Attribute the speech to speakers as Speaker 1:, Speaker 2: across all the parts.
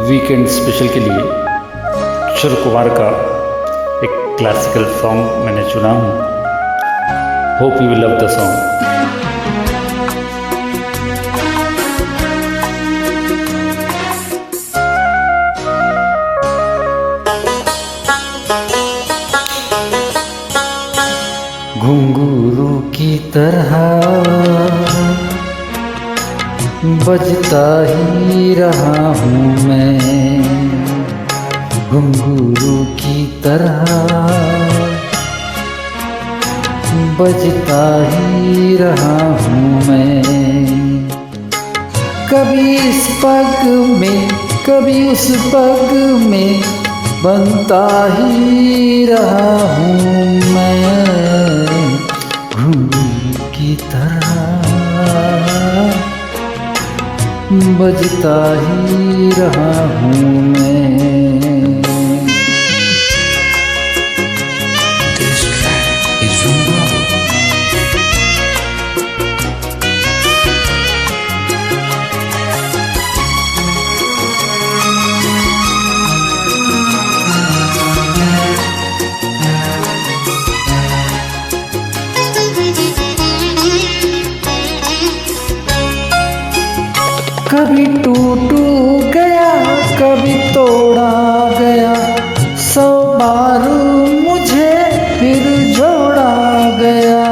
Speaker 1: Weekend special के लिए किशोर कुमार का एक क्लासिकल सॉन्ग मैंने चुना हूँ। Hope you will love the song. घुंघरू की तरह बजता ही रहा हूँ मैं, घुंघरू की तरह बजता ही रहा हूँ मैं। कभी इस पग में कभी उस पग में बनता ही रहा हूँ मैं, घुंघरू की तरह बजता ही रहा हूँ मैं।
Speaker 2: This track is from Bravo.
Speaker 1: कभी टूट गया कभी तोड़ा गया, 100 बार मुझे फिर जोड़ा गया।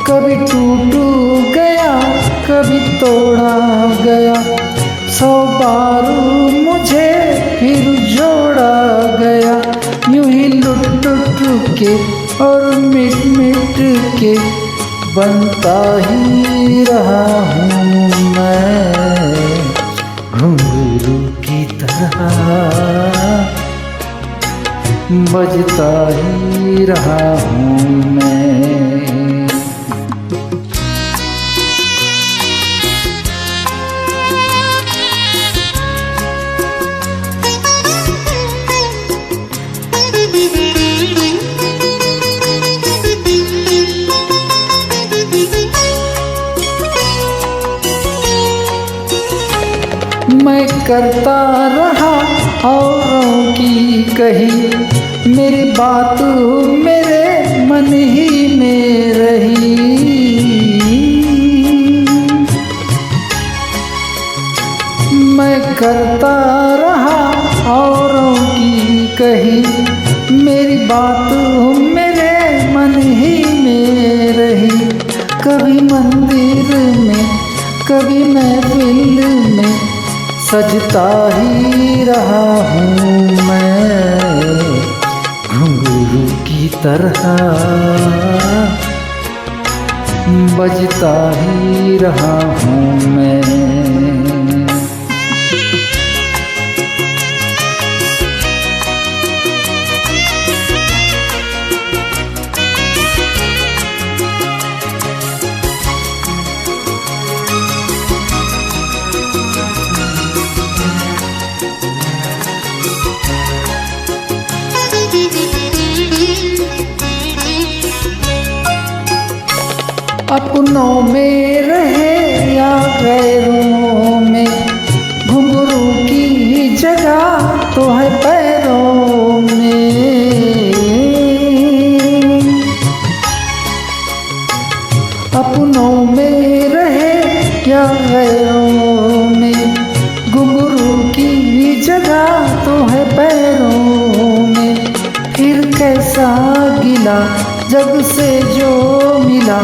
Speaker 1: कभी टूट गया कभी तोड़ा गया, 100 बार मुझे फिर जोड़ा गया। यूं ही लुट लुट के और मिट मिट के बनता ही रहा हूँ मैं, घुंघरू की तरह बजता ही रहा हूँ मैं। मैं करता रहा औरों की कही, मेरी बात मेरे मन ही में रही। मैं करता रहा औरों की कही, मेरी बात मेरे मन ही में रही। कभी मंदिर में कभी महफिल में सजता ही रहा हूँ मैं, घुंघरू की तरह बजता ही रहा हूँ मैं। अपनों में रहे या गैरों में, घुंघरू की जगह तो है पैरों में। अपनों में रहे या गैरों में, घुंघरू की जगह तो है पैरों में। फिर कैसा गिला जग से जो मिला,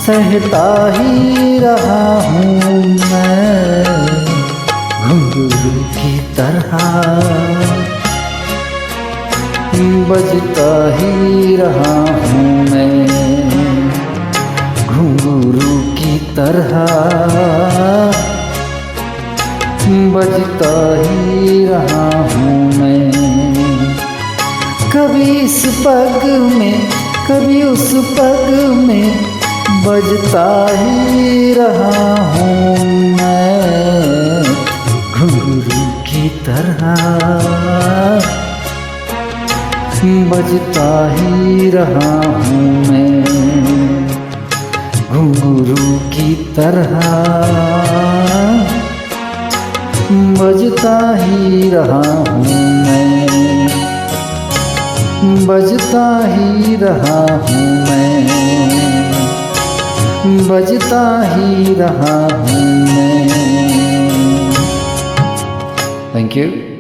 Speaker 1: सहता ही रहा हूँ मैं, घुंघरू की तरह बजता ही रहा हूँ मैं, घुंघरू की तरह बजता ही रहा हूँ मैं। कभी इस पग में कभी उस पग में बजता ही रहा हूँ मैं, घुंघरू की तरह बजता ही रहा हूँ मैं, घुंघरू की तरह बजता ही रहा हूँ मैं, बजता ही रहा हूँ मैं, बजता ही रहा हूँ मैं। Thank you.